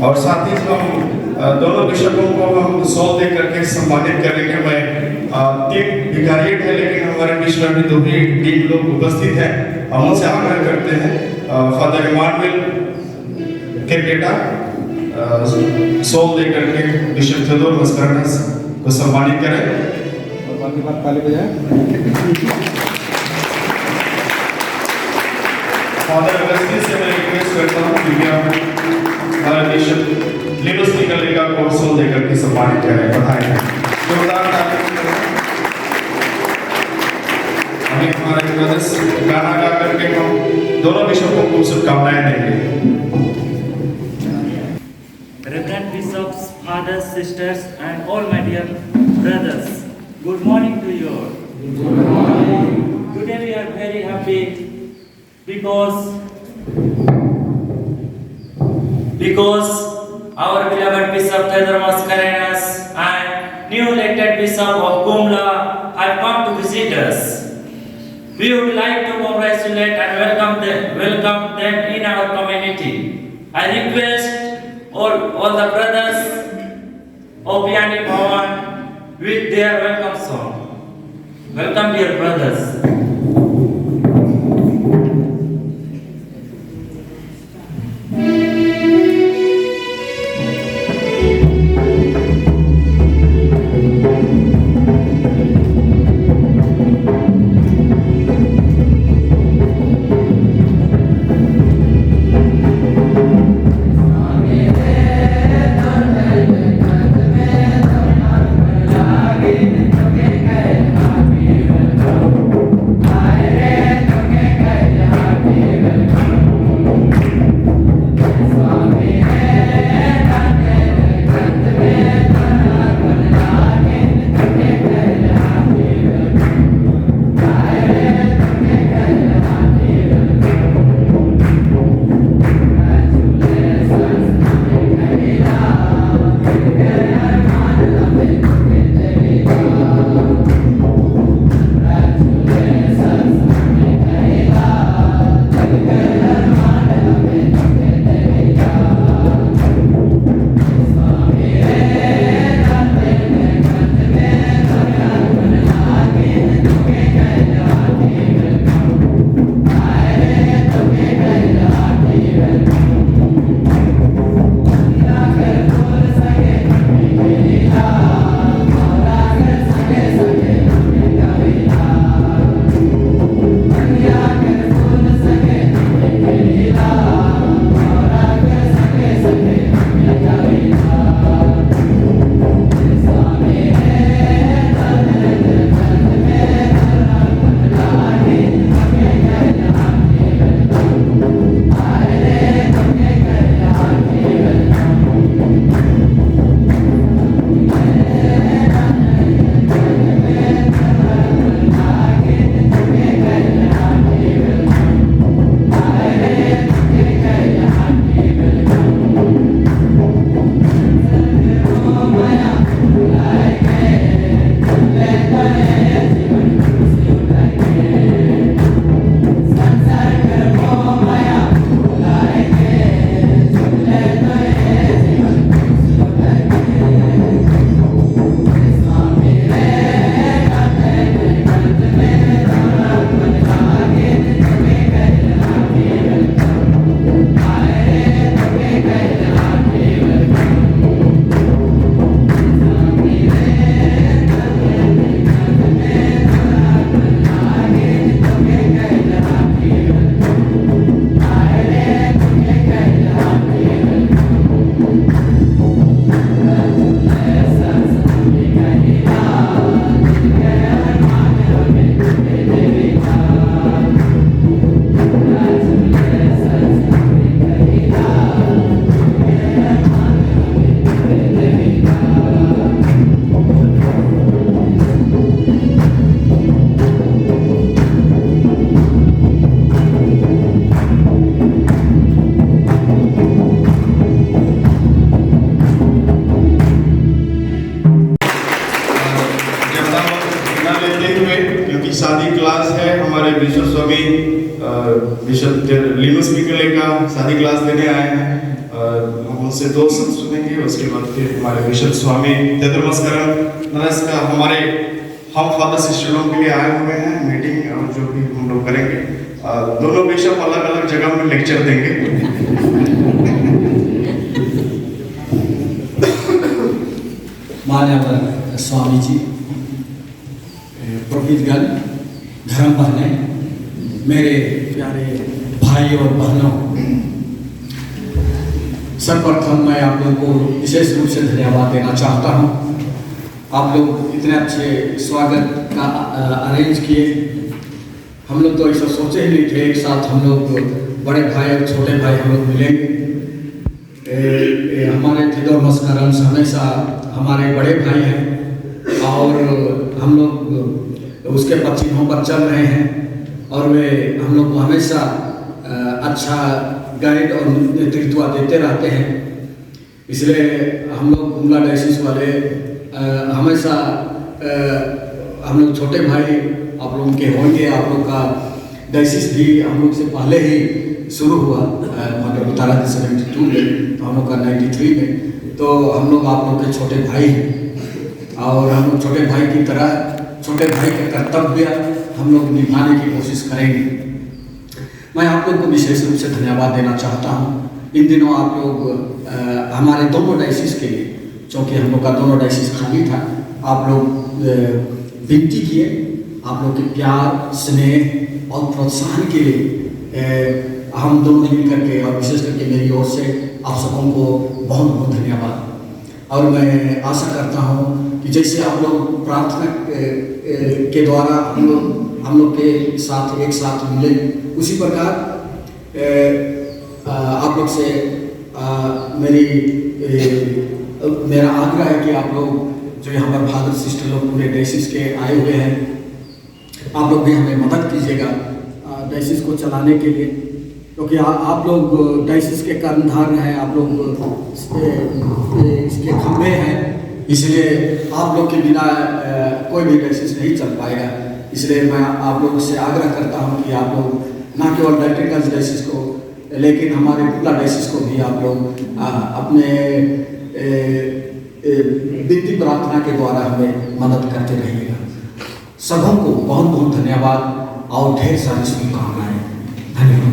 और साथ ही हम दोनों बिशपों को हम सॉल दे करके सम्मानित करेंगे। मैं 3 विकारिएट है, लेकिन हमारे बीच में अभी 2 ही 3 लोग उपस्थित हैं। हम उनसे आग्रह करते हैं फादर इमानुएल के बेटा सॉल दे करके बिशप थेओडोर मस्करनस को सम्मानित करें। और बाकी बात ताली बजाएं। फादर अगस्तिन से मैं रिक्वेस्ट करता हूँ कि हमारे बिशप लिनुस निकलेगा को सॉल दे करके सम्मानित करें। बधाई जोरदार ताली। अभी हमारे ब्रदर्स गाना गा करके हम दोनों बिशपों को शुभकामनाएं देंगे। Reverend bishops, fathers, sisters, and all my dear brothers, good morning to you all. Good morning. Today we are very happy because our beloved Bishop Theodore Mascarenhas and new elected Bishop of Kumla have come to visit us. We would like to congratulate and welcome them in our community. I request all the brothers of Biyani Bhavan with their welcome song. Welcome, dear brothers. Bishop Linus निकले का शादी class लेने आए हैं हम उनसे 2 शब्द सुनेंगे, उसके बाद फिर हमारे बिशप स्वामी तेदरमस्करन नमस्कार हमारे हम फादर सिस्टरों के लिए आए हुए हैं मीटिंग और जो भी हम लोग करेंगे। दोनों बिशप अलग अलग जगह में लेक्चर देंगे। मान्यवर स्वामी जी, पुरोहितगण, धर्म बहनें, मेरे प्यारे भाई और बहनों, सर्वप्रथम मैं आप लोगों को विशेष रूप से धन्यवाद देना चाहता हूँ। आप लोग इतने अच्छे स्वागत का अरेंज किए। हम लोग तो ऐसा सोचे ही नहीं थे एक साथ हम लोग बड़े भाई और छोटे भाई हम लोग मिलेंगे। हमारे तेदरमस्करन हमेशा हमारे बड़े भाई हैं और हम लोग उसके पचिन्हों पर चल रहे हैं और वे हम लोग को हमेशा अच्छा गाइड और नेतृत्व देते रहते हैं। इसलिए हम लोग गुमला डायसिस वाले हमेशा हम लोग छोटे भाई आप लोगों के होंगे। आप लोग का डायसिस भी हम लोग से पहले ही शुरू हुआ 72 में, तो हम लोग का 93 में, तो हम लोग आप लोग के छोटे भाई हैं और हम लोग छोटे भाई की तरह छोटे भाई के कर्तव्य हम लोग निभाने की कोशिश करेंगे। मैं आप लोग को विशेष रूप से धन्यवाद देना चाहता हूँ। इन दिनों आप लोग हमारे दोनों डायसिस के लिए, क्योंकि हम लोग का दोनों डायसिस खाली था, आप लोग विनती किए। आप लोग के प्यार, स्नेह और प्रोत्साहन के लिए हम दोनों मिल करके और विशेष करके मेरी ओर से आप सबों को बहुत बहुत धन्यवाद। और मैं आशा करता हूँ कि जैसे आप लोग प्रार्थना के द्वारा हम लोग के साथ एक साथ मिले, उसी प्रकार आप लोग से मेरा आग्रह है कि आप लोग जो यहाँ पर फादर सिस्टर लोग पूरे डायसिस के आए हुए हैं, आप लोग भी हमें मदद कीजिएगा डायसिस को चलाने के लिए, क्योंकि आप लोग डायसिस के कर्णधार हैं, आप लोग इसके खंभे हैं। इसलिए आप लोग के बिना कोई भी डायसिस नहीं चल पाएगा। इसलिए मैं आप लोगों से आग्रह करता हूं कि आप लोग न केवल डायरेक्टर्स डायसिस को, लेकिन हमारे पूरा डायसिस को भी आप लोग अपने विनती प्रार्थना के द्वारा हमें मदद करते रहिएगा। सबों को बहुत बहुत धन्यवाद और ढेर सारी शुभकामनाएं। धन्यवाद।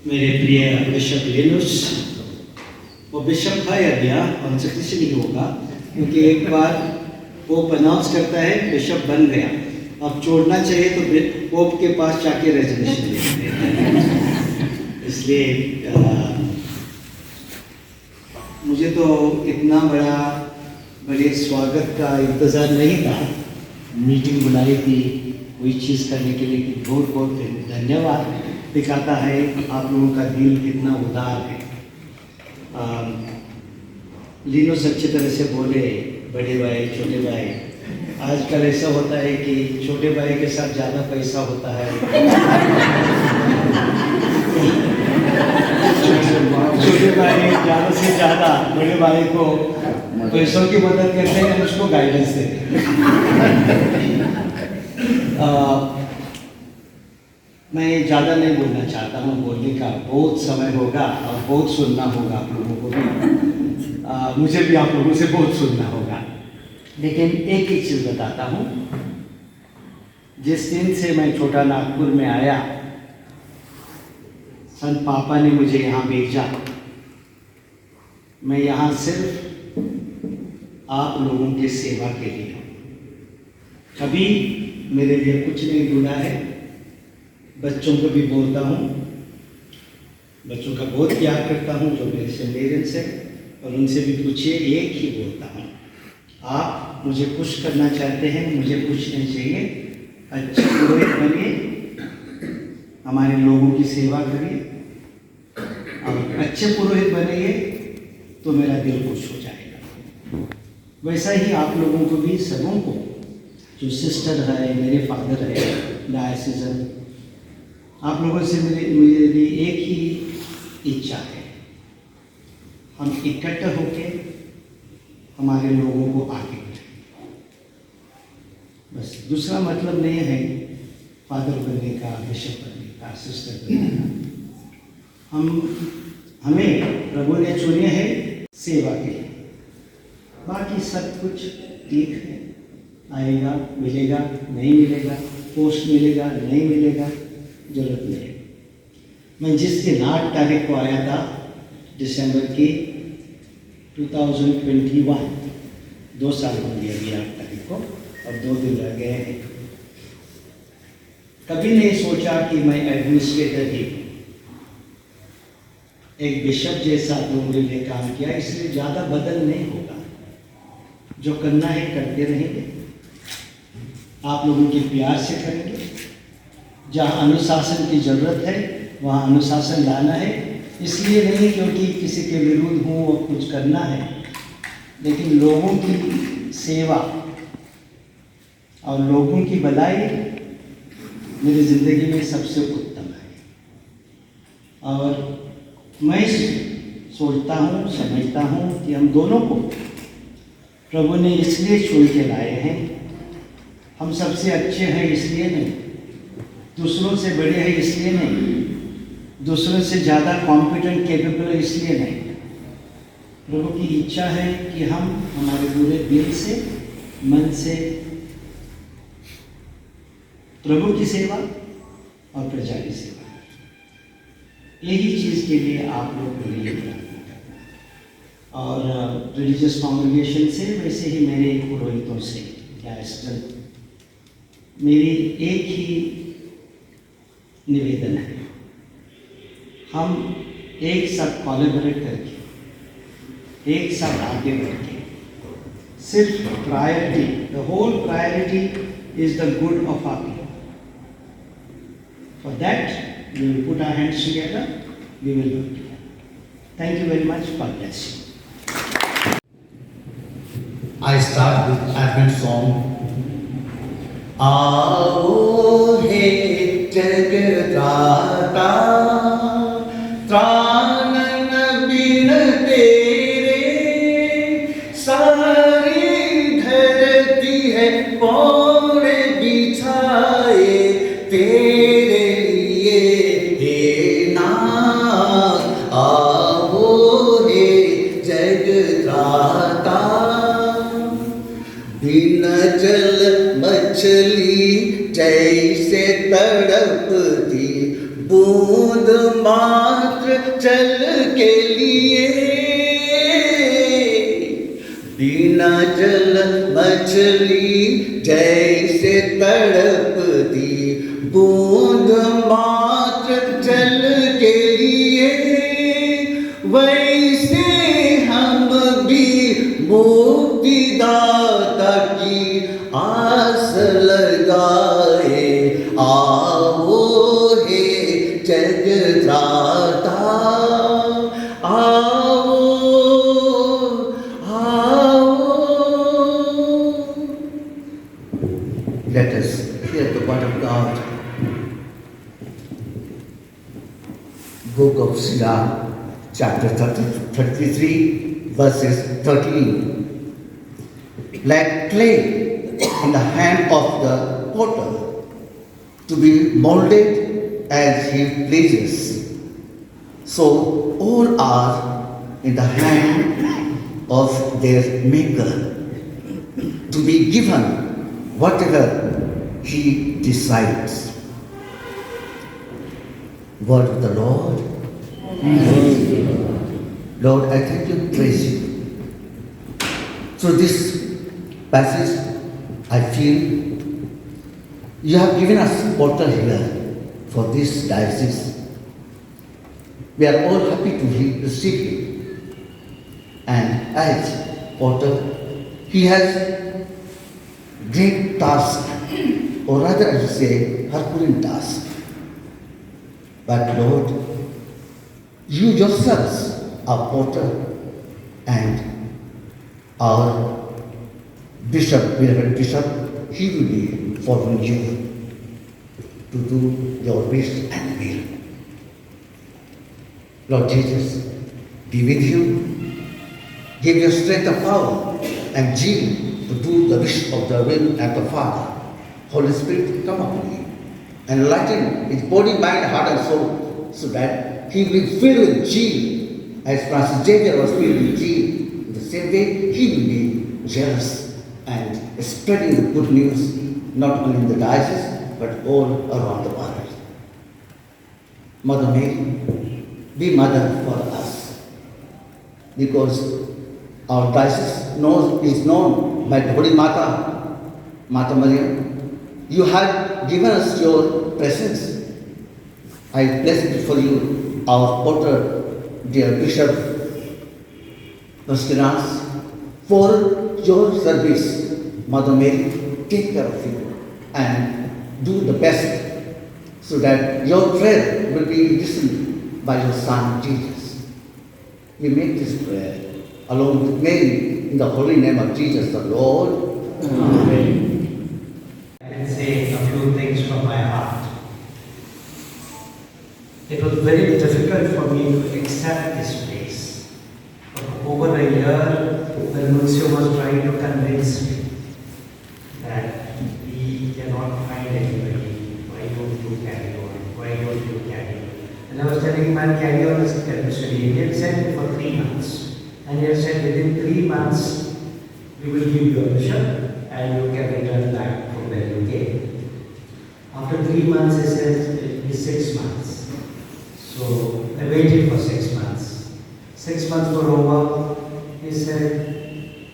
मेरे प्रिय बिशप लिनुस, वो बिशप था या गया उनसे किसी नहीं होगा, क्योंकि एक बार पोप अनाउंस करता है बिशप बन गया, अब छोड़ना चाहिए तो पोप के पास जाके रेजोल्यूशन लेते हैं। इसलिए मुझे तो इतना बड़े स्वागत का इंतज़ार नहीं था। मीटिंग बुलाई थी कोई चीज़ करने के लिए, बहुत बहुत धन्यवाद। दिखाता है आप लोगों का दिल कितना उदार है। लीनो अच्छी तरह से बोले, बड़े भाई छोटे भाई। आजकल ऐसा होता है कि छोटे भाई के साथ ज़्यादा पैसा होता है, छोटे भाई ज़्यादा से ज़्यादा बड़े भाई को पैसों की मदद करते हैं, उसको गाइडेंस देते हैं। मैं ज़्यादा नहीं बोलना चाहता हूँ, बोलने का बहुत समय होगा और बहुत सुनना होगा आप लोगों को भी, मुझे भी आप लोगों से बहुत सुनना होगा। लेकिन एक ही चीज़ बताता हूँ, जिस दिन से मैं छोटा नागपुर में आया, संत पापा ने मुझे यहाँ भेजा। मैं यहाँ सिर्फ आप लोगों की सेवा के लिए हूँ, कभी मेरे लिए कुछ नहीं ढूंढा है। बच्चों को भी बोलता हूँ, बच्चों का बहुत प्यार करता हूँ जो मेरे सेंटेरियंस है, और उनसे भी पूछिए, एक ही बोलता हूँ, आप मुझे खुश करना चाहते हैं, मुझे कुछ नहीं चाहिए। अच्छे पुरोहित बनिए, हमारे लोगों की सेवा करिए, और अच्छे पुरोहित बनिए तो मेरा दिल खुश हो जाएगा। वैसा ही आप लोगों को भी, सबों को, जो सिस्टर है, मेरे फादर है डायसिजन, आप लोगों से मेरी एक ही इच्छा है, हम इकट्ठे होकर हमारे लोगों को आगे बढ़ाएं। बस दूसरा मतलब नहीं है फादर बनने का, बिशप बनने का, सिस्टर बनने का। हमें प्रभु ने चुने हैं सेवा के लिए, बाकी सब कुछ ठीक है, आएगा, मिलेगा, नहीं मिलेगा, पोस्ट मिलेगा, नहीं मिलेगा, जरूरत नहीं। मैं जिस दिन 8 तारीख को आया था दिसंबर की 2021, 2 साल हो गए अभी 8 तारीख को, और 2 दिन रह गए हैं। कभी नहीं सोचा कि मैं एडमिनिस्ट्रेटर ही हूँ। एक बिशप जैसा मेरे लिए काम किया, इसलिए ज़्यादा बदल नहीं होगा। जो करना है करते रहेंगे, आप लोगों के प्यार से करेंगे। जहाँ अनुशासन की ज़रूरत है वहाँ अनुशासन लाना है, इसलिए नहीं क्योंकि किसी के विरुद्ध हूँ और कुछ करना है, लेकिन लोगों की सेवा और लोगों की भलाई मेरी ज़िंदगी में सबसे उत्तम है। और मैं सोचता हूँ, समझता हूँ कि हम दोनों को प्रभु ने इसलिए चुन के लाए हैं। हम सबसे अच्छे हैं इसलिए नहीं, दूसरों से बड़े हैं इसलिए नहीं, दूसरों से ज़्यादा कॉम्पिटेंट कैपेबल है इसलिए नहीं। प्रभु की इच्छा है कि हम हमारे पूरे दिल से, मन से प्रभु की सेवा और प्रजा की सेवा, यही चीज़ के लिए आप लोग मेरे लिए प्रार्थना करना। और रिलीजियस कॉन्ग्रीगेशन से, वैसे ही मेरे पुरोहितों से या एस्टर मेरी एक ही निवेदन है, हम एक साथ कोलैबोरेट करके, एक साथ आगे बढ़ के, सिर्फ priority, the whole priority is the good of our people. For that we will put our hands together, we will work together. Thank you very much. God bless you. I start with Advent song. आओ हे जगदाता, त्राणन बिन तेरे, सारी धरती है पौड़े बिछाए तेरे लिए हे नाथ। आओ हे जगदाता, बिन जल मछली जैसे तड़पती, बूंद मात्र जल के लिए। बिना जल मछली जैसे तड़पती, बूंद मात्र जल के लिए, वैसे हम भी मुक्तिदाता की आस लगाए। आओ हे जगदाता, आओ आओ। Let us hear the word of God. Book of Sirach, chapter 33, verses 13. Like clay in the hand of the potter, to be molded as he pleases, so all are in the hand of their Maker, to be given whatever he decides. Word of the Lord. Lord, I thank you, praise you. Through this passage, I feel you have given us potter here for this diocese. We are all happy to receive him. And as potter, he has great task, or rather I should say Herculean task. But Lord, you yourselves are potter, and our bishop, beloved bishop, he will be following you to do your wish and will. Lord Jesus, be with you, give you strength and power and zeal to do the wish of the will and the Father. Holy Spirit, come upon him and enlighten his body, mind, heart and soul, so that he will be filled with zeal as Francis Xavier was filled with zeal. In the same way, he will be zealous and spreading the good news not only in the diocese but all around the world. Mother Mary, be mother for us, because our diocese is known by the Holy Mata, Mata Maria. You have given us your presence. I bless it for you, our porter, dear Bishop Noskinas, for your service. Mother Mary, take care of you and do the best so that your prayer will be listened by your Son Jesus. We make this prayer along with Mary in the holy name of Jesus the Lord. Amen. I can say a few things from my heart. It was very difficult for me to accept this place. For over a year, the nuncio was trying to convince me that we cannot find anybody. Why don't you carry on? Why don't you carry on? And I was telling him, I'll carry on as a commissary. He had sent me for 3 months. And he had said, within 3 months, we will give you a bishop and you can return back from where you came. After 3 months, he said, it will be 6 months. So I waited for 6 months. 6 months were over. He said,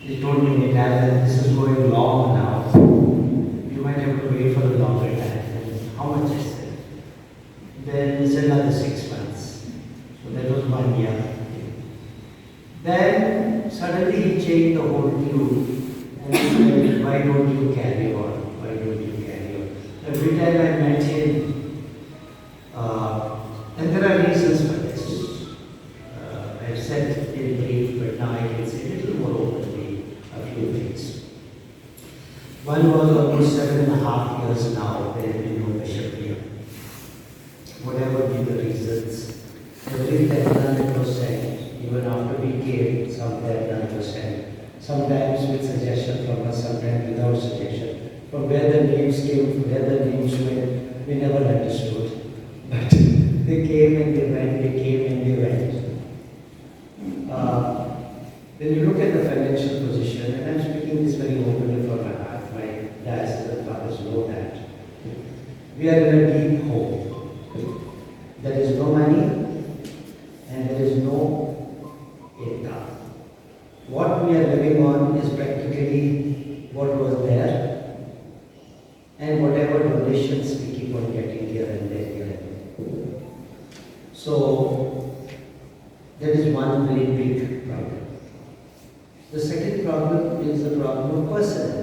he told me in Italian, this is going long now. You might have to wait for a longer time. And how much is it? Then he said another 6 months. So that was 1 year. Then suddenly he changed the whole tune and he said, why don't you carry on? Why don't you carry on? Every time I met him, and there are reasons for this. I've said in brief, but now I can say a little more openly a few things. One was almost 7.5 years now, there has been no bishop here. Whatever be the reasons, every time that was said, even after we came, some that was said. Sometimes with suggestion from us, sometimes without suggestion. From where the names came, from where the names went, we never understood. But they came and they went, they came and they went. When you look at the financial position, and I'm speaking this very openly from my heart, my dads and fathers know that. We are in a deep hole. There is no money and there is no income. What we are living on is practically what was there and whatever donations we keep on getting here and there. So, that is one very big problem. The second problem is the problem of personnel.